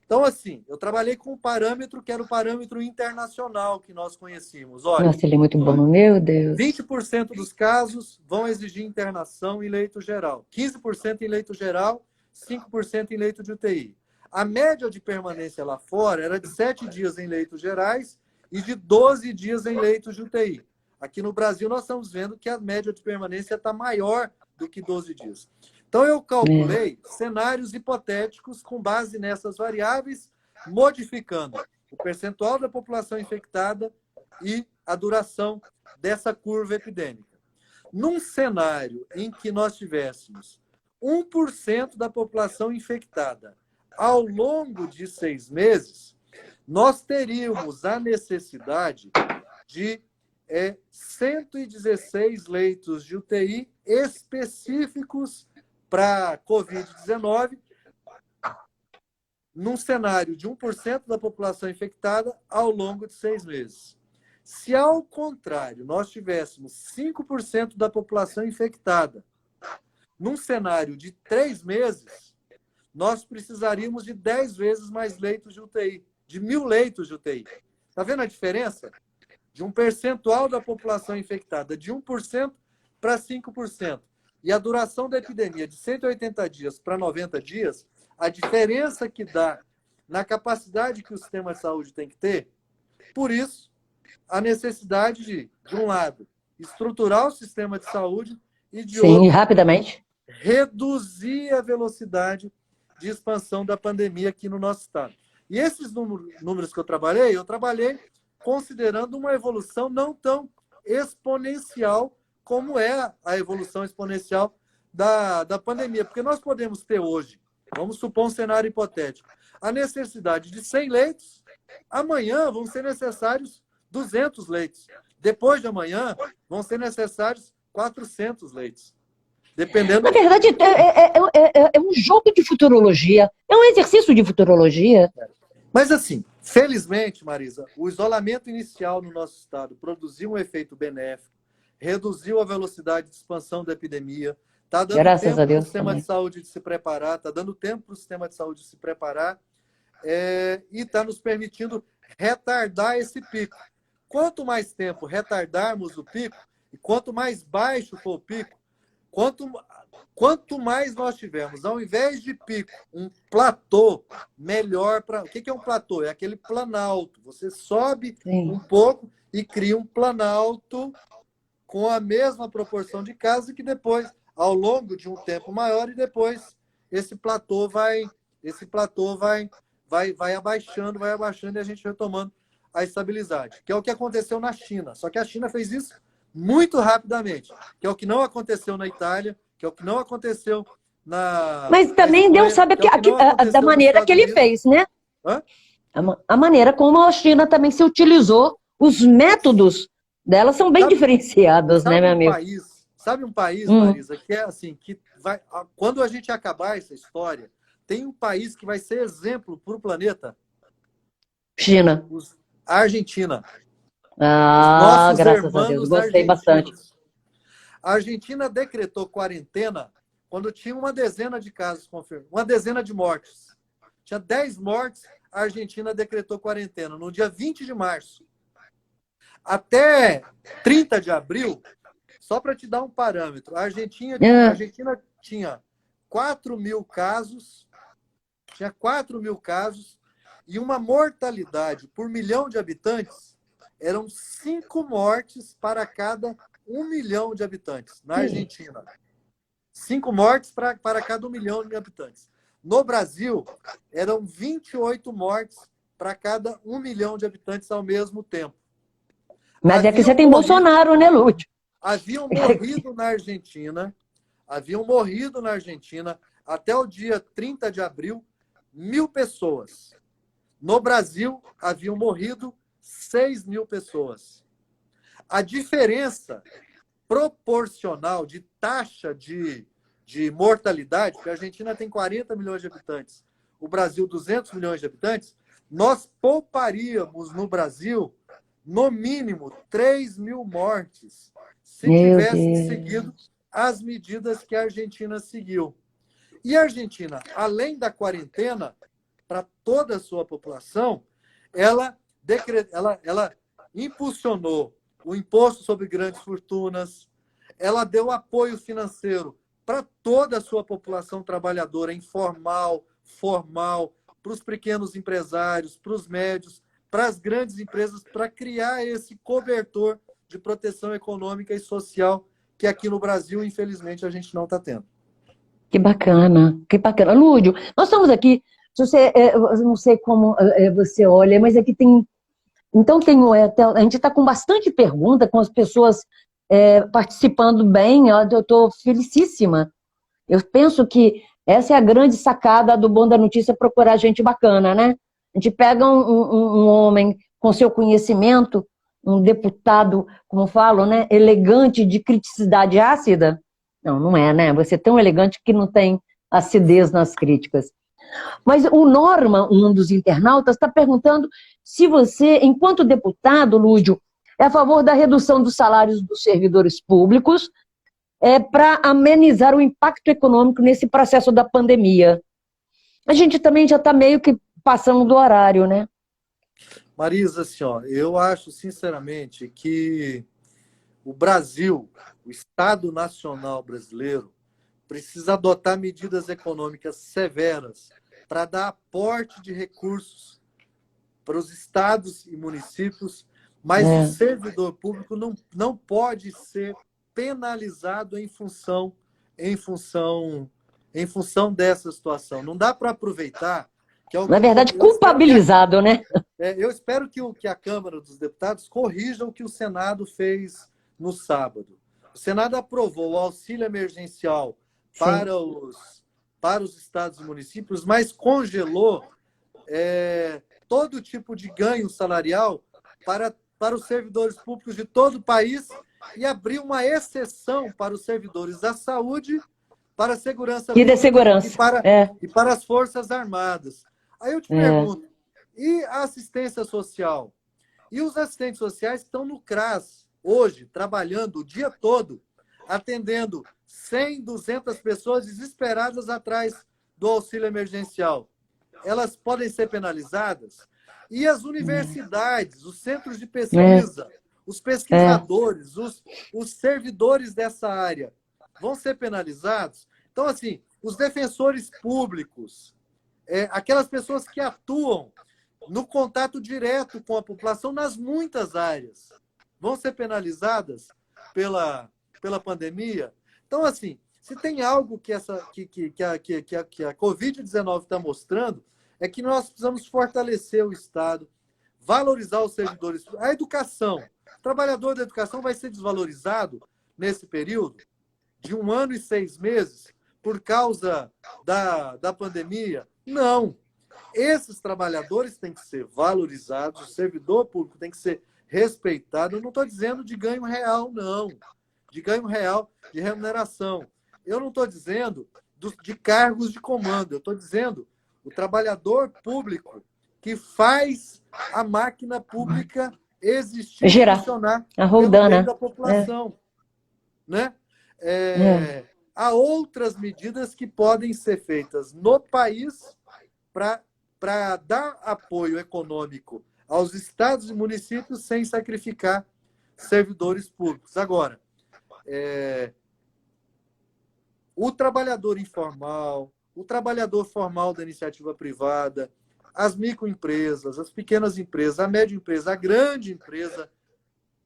Então, assim, eu trabalhei com um parâmetro que era o parâmetro internacional que nós conhecíamos. Olha, Nossa, ele é muito bom, meu Deus. 20% dos casos vão exigir internação em leito geral, 15% em leito geral, 5% em leito de UTI. A média de permanência lá fora era de 7 dias em leitos gerais e de 12 dias em leitos de UTI. Aqui no Brasil, nós estamos vendo que a média de permanência está maior do que 12 dias. Então, eu calculei cenários hipotéticos com base nessas variáveis, modificando o percentual da população infectada e a duração dessa curva epidêmica. Num cenário em que nós tivéssemos 1% da população infectada ao longo de 6 meses, nós teríamos a necessidade de 116 leitos de UTI específicos para Covid-19, num cenário de 1% da população infectada ao longo de 6 meses. Se, ao contrário, nós tivéssemos 5% da população infectada, num cenário de 3 meses, nós precisaríamos de 10 vezes mais leitos de UTI, de 1.000 leitos de UTI. Está vendo a diferença? De um percentual da população infectada de 1% para 5%. E a duração da epidemia de 180 dias para 90 dias, a diferença que dá na capacidade que o sistema de saúde tem que ter, por isso, a necessidade de um lado, estruturar o sistema de saúde e, de Sim, outro, rapidamente. reduzir a velocidade de expansão da pandemia aqui no nosso estado. E esses números que eu trabalhei considerando uma evolução não tão exponencial como é a evolução exponencial da pandemia. Porque nós podemos ter hoje, vamos supor um cenário hipotético, a necessidade de 100 leitos, amanhã vão ser necessários 200 leitos. Depois de amanhã, vão ser necessários 400 leitos. Dependendo... Na verdade, é um jogo de futurologia, é um exercício de futurologia. Mas assim, felizmente, Marisa, o isolamento inicial no nosso estado produziu um efeito benéfico, reduziu a velocidade de expansão da epidemia, está dando tempo para o sistema de saúde de se preparar, está dando tempo para o sistema de saúde de se preparar e está nos permitindo retardar esse pico. Quanto mais tempo retardarmos o pico, e quanto mais baixo for o pico, quanto mais nós tivermos, ao invés de pico, um platô, melhor para... O que é um platô? É aquele planalto. Você sobe um pouco e cria um planalto com a mesma proporção de casos que depois, ao longo de um tempo maior, e depois esse platô vai abaixando e a gente retomando a estabilidade, que é o que aconteceu na China. Só que a China fez isso muito rapidamente, que é o que não aconteceu na Itália, que é o que não aconteceu Mas também Espanha, Deus sabe da maneira que ele fez, né? Hã? A maneira como a China também se utilizou, os métodos dela são bem diferenciados, né, meu amigo? Sabe um país, Marisa, que é assim, que vai, quando a gente acabar essa história, tem um país que vai ser exemplo para o planeta? China. A Argentina. Graças a Deus, gostei bastante. A Argentina decretou quarentena quando tinha uma dezena de casos confirmados, uma dezena de mortes. Tinha 10 mortes, a Argentina decretou quarentena no dia 20 de março. Até 30 de abril, só para te dar um parâmetro, a Argentina tinha 4 mil casos, e uma mortalidade por milhão de habitantes eram 5 mortes para cada 1 milhão de habitantes na Argentina. 5 mortes para cada 1 milhão de habitantes. No Brasil, eram 28 mortes para cada 1 milhão de habitantes ao mesmo tempo. Mas é que você tem Bolsonaro, né, Lúcio? Haviam morrido na Argentina até o dia 30 de abril 1.000 pessoas. No Brasil, haviam morrido 6.000 pessoas. A diferença proporcional de taxa de mortalidade, porque a Argentina tem 40 milhões de habitantes, o Brasil 200 milhões de habitantes, nós pouparíamos no Brasil, no mínimo, 3.000 mortes, se tivesse seguido as medidas que a Argentina seguiu. E a Argentina, além da quarentena, para toda a sua população, ela impulsionou o imposto sobre grandes fortunas, ela deu apoio financeiro para toda a sua população trabalhadora, informal, formal, para os pequenos empresários, para os médios, para as grandes empresas, para criar esse cobertor de proteção econômica e social que aqui no Brasil, infelizmente, a gente não está tendo. Que bacana, que bacana. Lúdio, nós estamos aqui, eu não sei como você olha, mas aqui tem... Então, a gente está com bastante pergunta, com as pessoas participando bem, eu estou felicíssima. Eu penso que essa é a grande sacada do Bom da Notícia, procurar gente bacana, né? A gente pega um homem com seu conhecimento, um deputado, como falo, né, elegante, de criticidade ácida. Não é, né? Você é tão elegante que não tem acidez nas críticas. Mas o Norma, um dos internautas, está perguntando se você, enquanto deputado, Lúdio, é a favor da redução dos salários dos servidores públicos para amenizar o impacto econômico nesse processo da pandemia. A gente também já está meio que passando do horário, né? Marisa, assim, eu acho, sinceramente, que o Brasil, o Estado Nacional brasileiro, precisa adotar medidas econômicas severas para dar aporte de recursos para os estados e municípios, mas o servidor público não pode ser penalizado em função em função, em função dessa situação. Não dá para aproveitar que Na verdade, culpabilizado, né? Eu espero que a Câmara dos Deputados corrija o que o Senado fez no sábado. O Senado aprovou o auxílio emergencial para os estados e municípios, mas congelou todo tipo de ganho salarial para os servidores públicos de todo o país e abriu uma exceção para os servidores da saúde, para a segurança E da pública segurança. e para as Forças Armadas. Aí eu te pergunto, e a assistência social? E os assistentes sociais que estão no CRAS hoje, trabalhando o dia todo, atendendo 100, 200 pessoas desesperadas atrás do auxílio emergencial. Elas podem ser penalizadas? E as universidades, os centros de pesquisa, os pesquisadores, os servidores dessa área vão ser penalizados? Então, assim, os defensores públicos, aquelas pessoas que atuam no contato direto com a população nas muitas áreas, vão ser penalizadas pela pandemia? Então, assim, se tem algo que a Covid-19 está mostrando, é que nós precisamos fortalecer o Estado, valorizar os servidores. A educação. O trabalhador da educação vai ser desvalorizado nesse período de 1 ano e 6 meses por causa da pandemia? Não. Esses trabalhadores têm que ser valorizados, o servidor público tem que ser respeitado. Eu não estou dizendo de ganho real, não. De ganho real, de remuneração. Eu não estou dizendo de cargos de comando. Eu estou dizendo o trabalhador público que faz a máquina pública existir e funcionar pelo bem da população. Né? Há outras medidas que podem ser feitas no país para dar apoio econômico aos estados e municípios sem sacrificar servidores públicos. Agora, o trabalhador informal, o trabalhador formal da iniciativa privada, as microempresas, as pequenas empresas, a média empresa, a grande empresa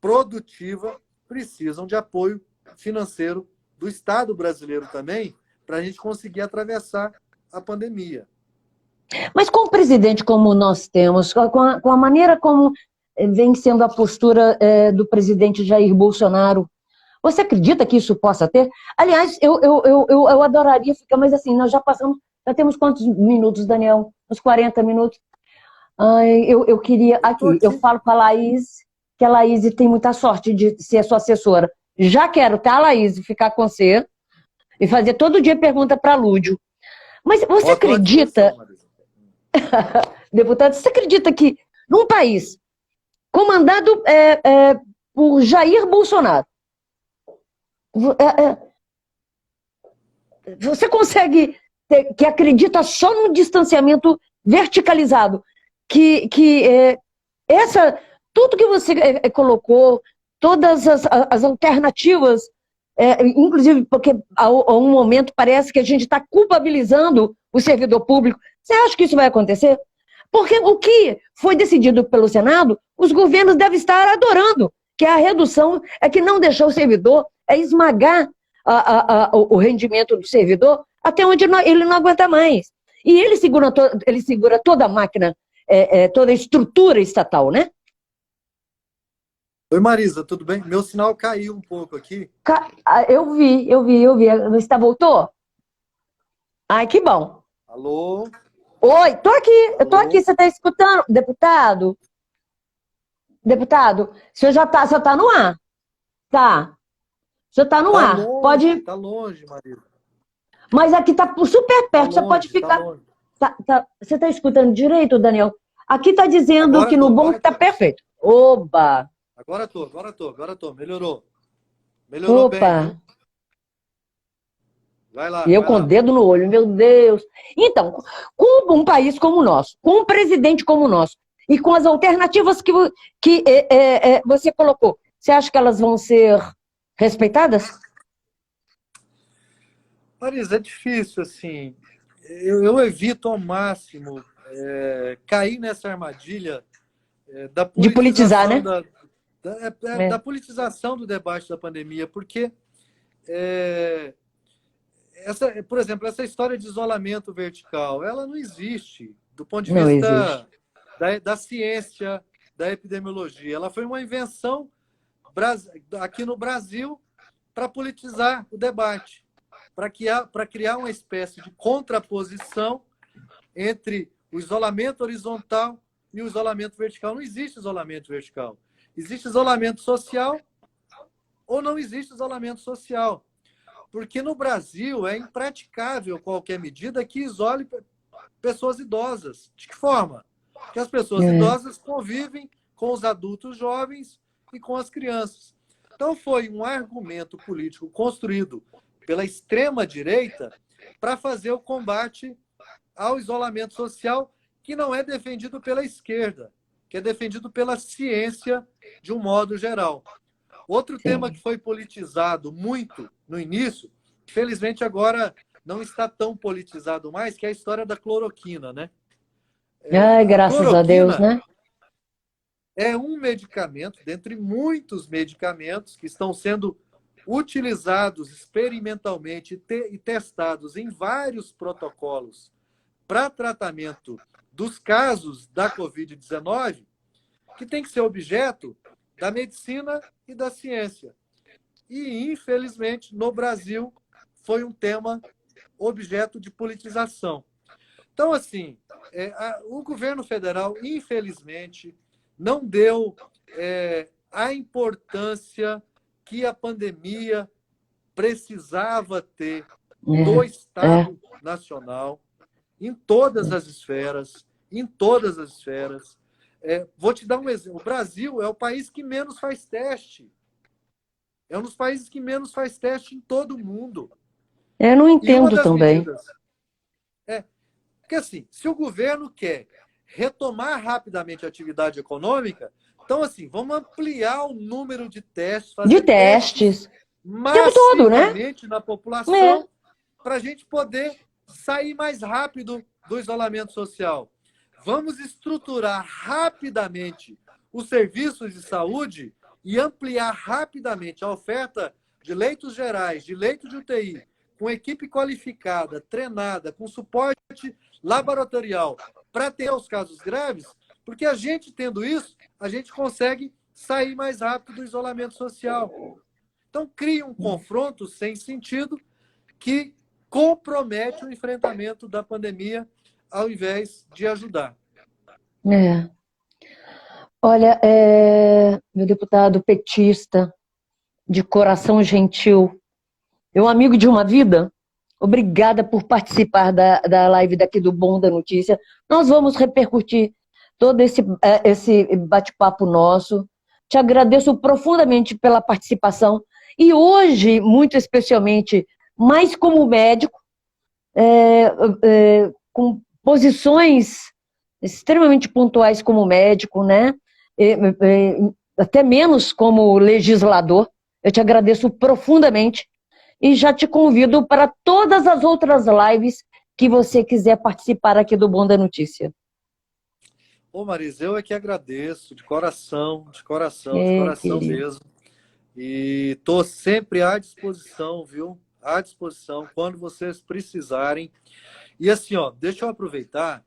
produtiva precisam de apoio financeiro do Estado brasileiro também para a gente conseguir atravessar a pandemia. Mas com um presidente como nós temos, com a maneira como vem sendo a postura do presidente Jair Bolsonaro, você acredita que isso possa ter? Aliás, eu adoraria ficar, mas assim, nós já temos quantos minutos, Daniel? Uns 40 minutos. Eu queria, eu falo com a Laís, que a Laís tem muita sorte de ser sua assessora. Já quero, tá, Laís, ficar com você e fazer todo dia pergunta para Lúdio. Mas você acredita, deputado, você acredita que num país comandado por Jair Bolsonaro, você consegue que acredita só no distanciamento verticalizado, que tudo que você colocou, todas as alternativas, inclusive porque a um momento parece que a gente está culpabilizando o servidor público, você acha que isso vai acontecer? Porque o que foi decidido pelo Senado, os governos devem estar adorando, que a redução é que não deixou o servidor, esmagar o rendimento do servidor até onde ele não aguenta mais. E ele segura toda a máquina, toda a estrutura estatal, né? Oi, Marisa, tudo bem? Meu sinal caiu um pouco aqui. Eu vi. Você voltou? Ai, que bom. Alô? Oi, tô aqui, eu tô aqui, você tá escutando, deputado? Deputado, o senhor tá no ar? Tá. O senhor tá no ar. Longe, pode. Tá longe, Marisa. Mas aqui tá super perto, Tá você pode ficar. Tá Você tá escutando direito, Daniel? Aqui tá dizendo agora que no bom tá perfeito. Oba! Agora tô. Melhorou. Melhorou bem, viu? Vai lá. E eu com o dedo no olho, meu Deus. Então, com um país como o nosso, com um presidente como o nosso, e com as alternativas que você colocou, você acha que elas vão ser respeitadas? Marisa, é difícil, assim. Eu evito ao máximo cair nessa armadilha da politização, de politizar, né? Da politização do debate da pandemia, porque por exemplo, essa história de isolamento vertical, ela não existe do ponto de Não vista existe. da ciência, da epidemiologia. Ela foi uma invenção aqui no Brasil para politizar o debate, para criar uma espécie de contraposição entre o isolamento horizontal e o isolamento vertical. Não existe isolamento vertical. Existe isolamento social ou não existe isolamento social. Porque no Brasil é impraticável qualquer medida que isole pessoas idosas. De que forma? Porque as pessoas idosas convivem com os adultos jovens e com as crianças. Então foi um argumento político construído pela extrema-direita para fazer o combate ao isolamento social, que não é defendido pela esquerda, que é defendido pela ciência de um modo geral. Outro tema que foi politizado muito no início, felizmente agora não está tão politizado mais, que é a história da cloroquina, né? Ai, A graças a Deus, cloroquina né? é um medicamento, dentre muitos medicamentos que estão sendo utilizados experimentalmente e testados em vários protocolos para tratamento dos casos da Covid-19, que tem que ser objeto da medicina e da ciência. E, infelizmente, no Brasil, foi um tema objeto de politização. Então, assim, o governo federal, infelizmente, não deu a importância que a pandemia precisava ter no Estado Nacional, em todas as esferas, em todas as esferas. Vou te dar um exemplo. O Brasil é o país que menos faz teste. É um dos países que menos faz teste em todo o mundo. Eu não E uma entendo das também. medidas... Porque, assim, se o governo quer retomar rapidamente a atividade econômica, então, assim, vamos ampliar o número de testes, De fazer testes testes. O tempo todo, né? massivamente na população, para a gente poder sair mais rápido do isolamento social. Vamos estruturar rapidamente os serviços de saúde e ampliar rapidamente a oferta de leitos gerais, de leito de UTI, com equipe qualificada, treinada, com suporte laboratorial, para ter os casos graves, porque a gente tendo isso, a gente consegue sair mais rápido do isolamento social. Então, cria um confronto sem sentido que compromete o enfrentamento da pandemia ao invés de ajudar. Olha, meu deputado petista, de coração gentil, meu amigo de uma vida, obrigada por participar da live daqui do Bom da Notícia. Nós vamos repercutir todo esse bate-papo nosso. Te agradeço profundamente pela participação. E hoje, muito especialmente, mais como médico, com posições extremamente pontuais como médico, né? Até menos como legislador. Eu te agradeço profundamente e já te convido para todas as outras lives que você quiser participar aqui do Bom da Notícia. Ô, Marisa, eu é que agradeço, de coração Querido. mesmo. E estou sempre à disposição, viu? À disposição, quando vocês precisarem. E assim, ó, deixa eu aproveitar.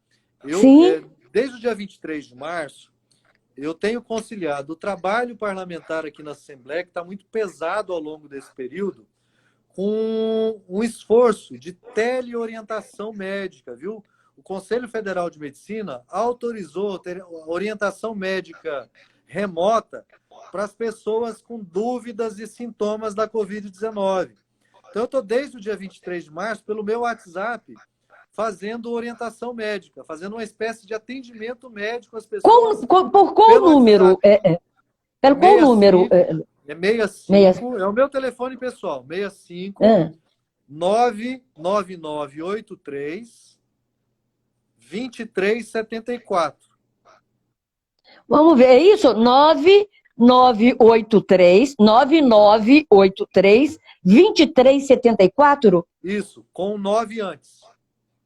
Desde o dia 23 de março, eu tenho conciliado o trabalho parlamentar aqui na Assembleia, que está muito pesado ao longo desse período, com um esforço de teleorientação médica, viu? O Conselho Federal de Medicina autorizou orientação médica remota para as pessoas com dúvidas e sintomas da Covid-19. Então, eu estou desde o dia 23 de março, pelo meu WhatsApp, fazendo orientação médica, fazendo uma espécie de atendimento médico às pessoas. Por qual número? Pelo qual número? É 65, é o meu telefone pessoal, 65 99983 2374. Vamos ver, é isso? 9983 2374? Isso, com o 9 antes.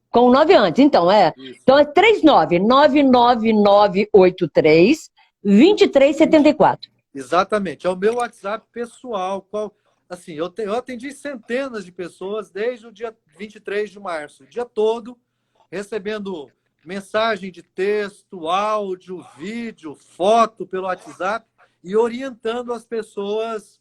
Com o 9 antes, então, Isso. Então é 39, 99983 2374. Exatamente, é o meu WhatsApp pessoal. assim, eu atendi centenas de pessoas desde o dia 23 de março, o dia todo, recebendo mensagem de texto, áudio, vídeo, foto pelo WhatsApp e orientando as pessoas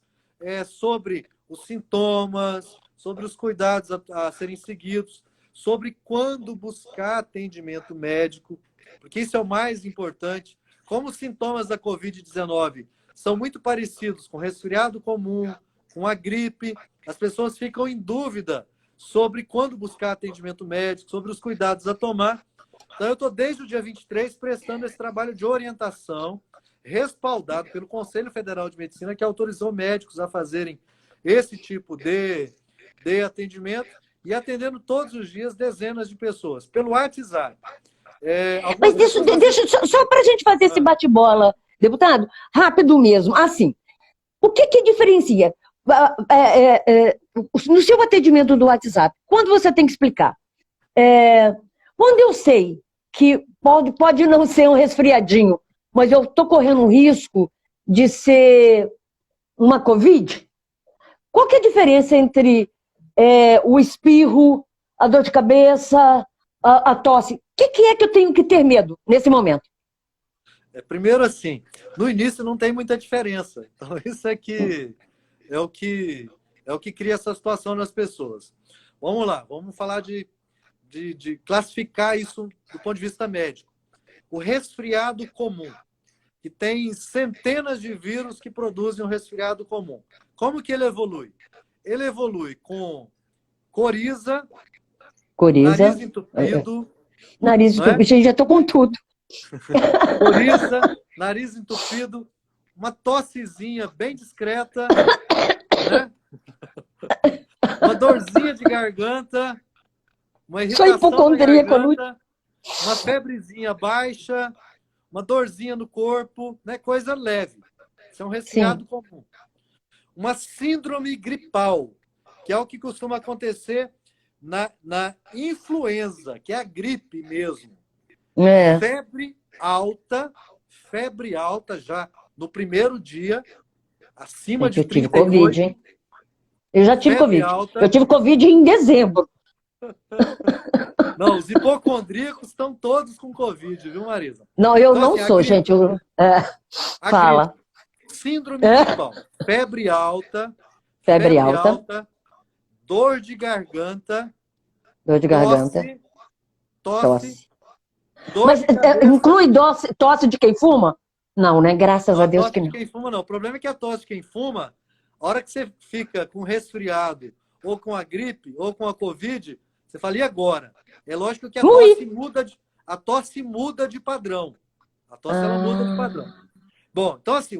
sobre os sintomas, sobre os cuidados a serem seguidos, sobre quando buscar atendimento médico, porque isso é o mais importante. Como os sintomas da Covid-19 são muito parecidos com resfriado comum, com a gripe, as pessoas ficam em dúvida sobre quando buscar atendimento médico, sobre os cuidados a tomar. Então, eu estou desde o dia 23 prestando esse trabalho de orientação, respaldado pelo Conselho Federal de Medicina, que autorizou médicos a fazerem esse tipo de atendimento e atendendo todos os dias dezenas de pessoas, pelo WhatsApp. Mas deixa só para a gente fazer esse bate-bola, deputado, rápido mesmo. Assim, o que diferencia? No seu atendimento do WhatsApp, quando você tem que explicar? Quando eu sei que pode não ser um resfriadinho, mas eu estou correndo um risco de ser uma Covid, qual que é a diferença entre o espirro, a dor de cabeça, a tosse? O que é que eu tenho que ter medo nesse momento? Primeiro, assim, no início não tem muita diferença. Então, isso é o que cria essa situação nas pessoas. Vamos lá, vamos falar de classificar isso do ponto de vista médico. O resfriado comum, que tem centenas de vírus que produzem um resfriado comum. Como que ele evolui? Ele evolui com coriza, nariz entupido. Nariz entupido, gente, já estou com tudo. Coriza, nariz entupido, uma tossezinha bem discreta, né? Uma dorzinha de garganta, uma irritação na garganta, uma febrezinha baixa, uma dorzinha no corpo, né? Coisa leve. Isso é um resfriado comum. Uma síndrome gripal, que é o que costuma acontecer na influenza, que é a gripe mesmo. Febre alta já no primeiro dia, acima de 38. Eu tive Covid, hein? Eu já tive Covid. Alta. Eu tive Covid em dezembro. Não, os hipocondríacos estão todos com Covid, viu, Marisa? Não, eu então, não assim, sou, gente. Fala. Gripe, síndrome gripal, febre alta, dor de garganta, tosse. Mas inclui tosse de quem fuma? Não, né? Graças a Deus que não. Tosse de quem fuma, não. O problema é que a tosse de quem fuma, a hora que você fica com resfriado, ou com a gripe, ou com a Covid, você fala, e agora? É lógico que a tosse muda de padrão. A tosse ela muda de padrão. Bom, então assim,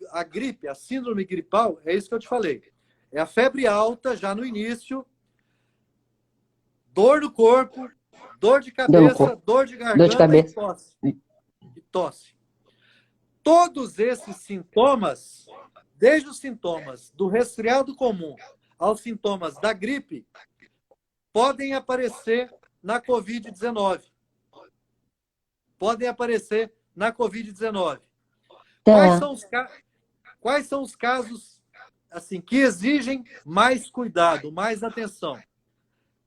a gripe, a síndrome gripal, é isso que eu te falei. É a febre alta já no início, dor no corpo, dor de cabeça, dor de garganta e tosse. Todos esses sintomas, desde os sintomas do resfriado comum aos sintomas da gripe, podem aparecer na Covid-19. Quais são os casos assim, que exigem mais cuidado, mais atenção?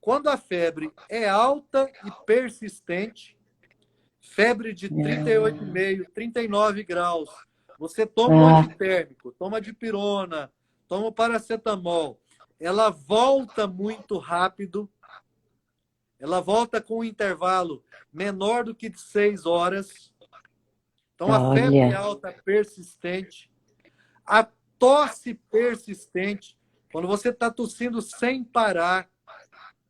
Quando a febre é alta e persistente, febre de 38,5, 39 graus, você toma um antitérmico, toma dipirona, toma paracetamol, ela volta muito rápido, ela volta com um intervalo menor do que de 6 horas. Então, a febre alta persistente, a tosse persistente, quando você está tossindo sem parar,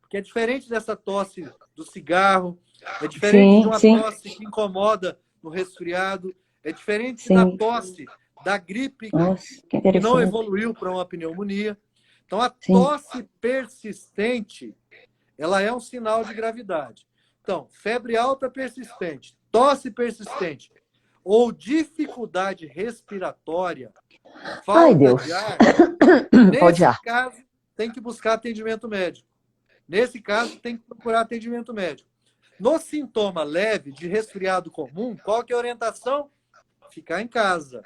que é diferente dessa tosse do cigarro, é diferente de uma tosse que incomoda no resfriado, é diferente da tosse da gripe, que não evoluiu para uma pneumonia. Então, a tosse persistente, ela é um sinal de gravidade. Então, febre alta persistente, tosse persistente ou dificuldade respiratória, falta de ar, nesse caso, tem que buscar atendimento médico. Nesse caso, tem que procurar atendimento médico. No sintoma leve de resfriado comum, qual que é a orientação? Ficar em casa.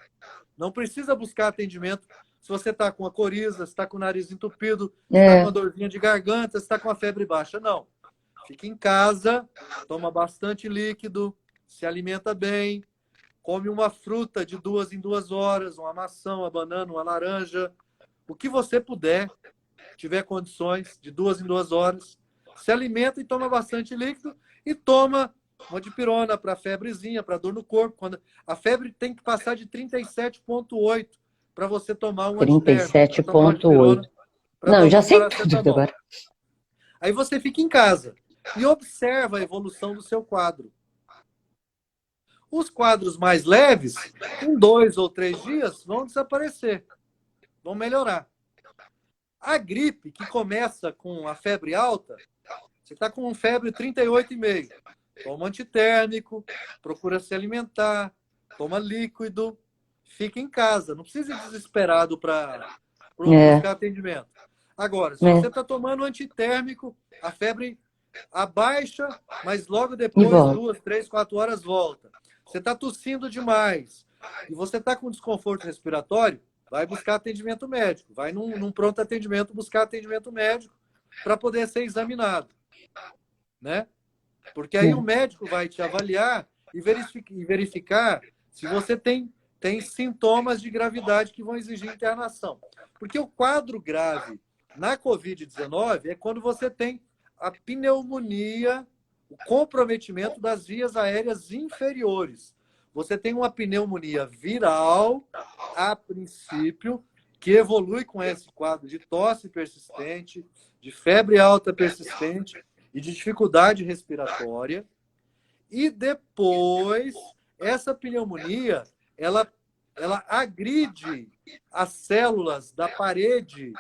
Não precisa buscar atendimento se você está com a coriza, se está com o nariz entupido, se está com uma dorzinha de garganta, se está com a febre baixa. Não. Fica em casa, toma bastante líquido, se alimenta bem, come uma fruta de 2 em 2 horas, uma maçã, uma banana, uma laranja, o que você puder, tiver condições, de 2 em 2 horas. Se alimenta e toma bastante líquido e toma uma dipirona para febrezinha, para dor no corpo. Quando a febre tem que passar de 37,8 para você tomar um antitérmico. 37,8. Não, já sei tudo agora. Aí você fica em casa e observa a evolução do seu quadro. Os quadros mais leves, em 2 ou 3 dias, vão desaparecer, vão melhorar. A gripe, que começa com a febre alta, você está com febre 38,5. Toma antitérmico, procura se alimentar, toma líquido, fica em casa. Não precisa ir desesperado para buscar atendimento. Agora, se você está tomando antitérmico, a febre abaixa, mas logo depois, 2, 3, 4 horas, volta. Você está tossindo demais e você está com desconforto respiratório, vai buscar atendimento médico. Vai num pronto atendimento buscar atendimento médico para poder ser examinado. Né? Porque aí o médico vai te avaliar e verificar se você tem sintomas de gravidade que vão exigir internação. Porque o quadro grave na Covid-19 é quando você tem a pneumonia, o comprometimento das vias aéreas inferiores. Você tem uma pneumonia viral, a princípio, que evolui com esse quadro de tosse persistente, de febre alta persistente e de dificuldade respiratória. E depois, essa pneumonia, ela agride as células da parede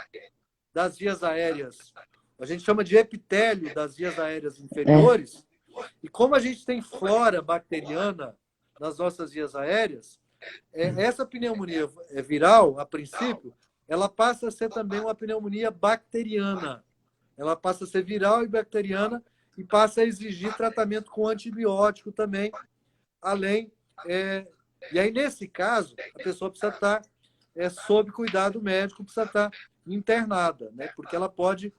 das vias aéreas. A gente chama de epitélio das vias aéreas inferiores. E como a gente tem flora bacteriana nas nossas vias aéreas, essa pneumonia viral, a princípio, ela passa a ser também uma pneumonia bacteriana. Ela passa a ser viral e bacteriana e passa a exigir tratamento com antibiótico também, além... E aí, nesse caso, a pessoa precisa estar sob cuidado médico, precisa estar internada, né? Porque ela pode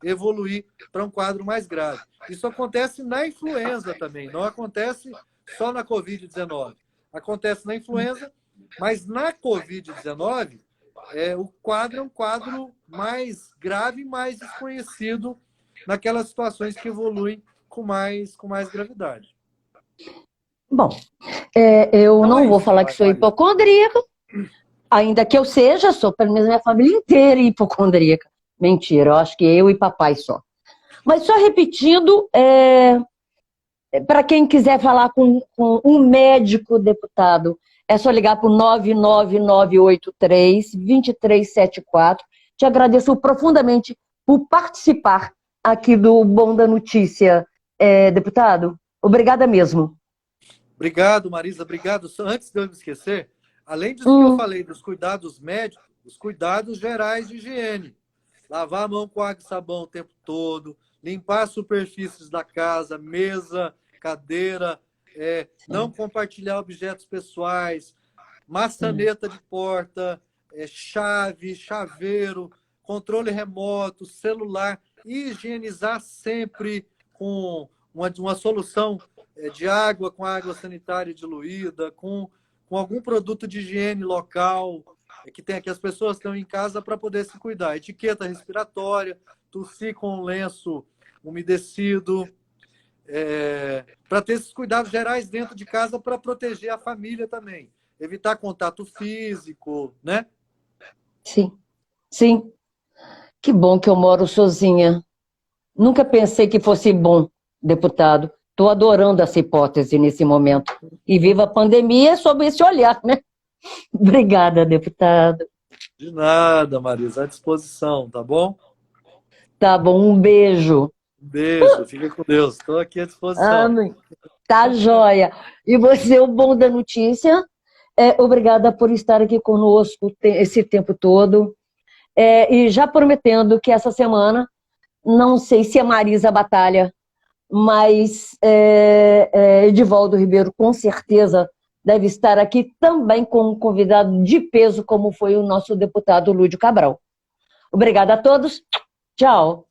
evoluir para um quadro mais grave. Isso acontece na influenza também, não acontece só na Covid-19. Acontece na influenza, mas na Covid-19, o quadro é um quadro mais grave, mais desconhecido naquelas situações que evoluem com mais gravidade. Bom, eu não vou falar que sou hipocondríaca, ainda que eu seja, sou pelo menos minha família inteira hipocondríaca. Mentira, eu acho que eu e papai só. Mas só repetindo, para quem quiser falar com um médico, deputado, é só ligar para o 99983-2374. Te agradeço profundamente por participar aqui do Bom da Notícia, deputado. Obrigada mesmo. Obrigado, Marisa. Obrigado. Antes de eu me esquecer, além disso que eu falei dos cuidados médicos, os cuidados gerais de higiene. Lavar a mão com água e sabão o tempo todo, limpar as superfícies da casa, mesa, cadeira, não compartilhar objetos pessoais, maçaneta de porta, chave, chaveiro, controle remoto, celular, higienizar sempre com uma solução de água, com água sanitária diluída, com algum produto de higiene local, que as pessoas estão em casa para poder se cuidar. Etiqueta respiratória, tossir com um lenço umedecido, para ter esses cuidados gerais dentro de casa para proteger a família também. Evitar contato físico, né? Sim, sim. Que bom que eu moro sozinha. Nunca pensei que fosse bom, deputado. Estou adorando essa hipótese nesse momento. E viva a pandemia sob esse olhar, né? Obrigada, deputado. De nada, Marisa. À disposição, tá bom? Tá bom, um beijo. Um beijo, fica com Deus. Estou aqui à disposição. Amém. Tá joia. E você, o Bom da Notícia, obrigada por estar aqui conosco esse tempo todo. E já prometendo que essa semana, não sei se a Marisa batalha, mas Edivaldo Ribeiro com certeza deve estar aqui também com um convidado de peso, como foi o nosso deputado Lúdio Cabral. Obrigada a todos. Tchau.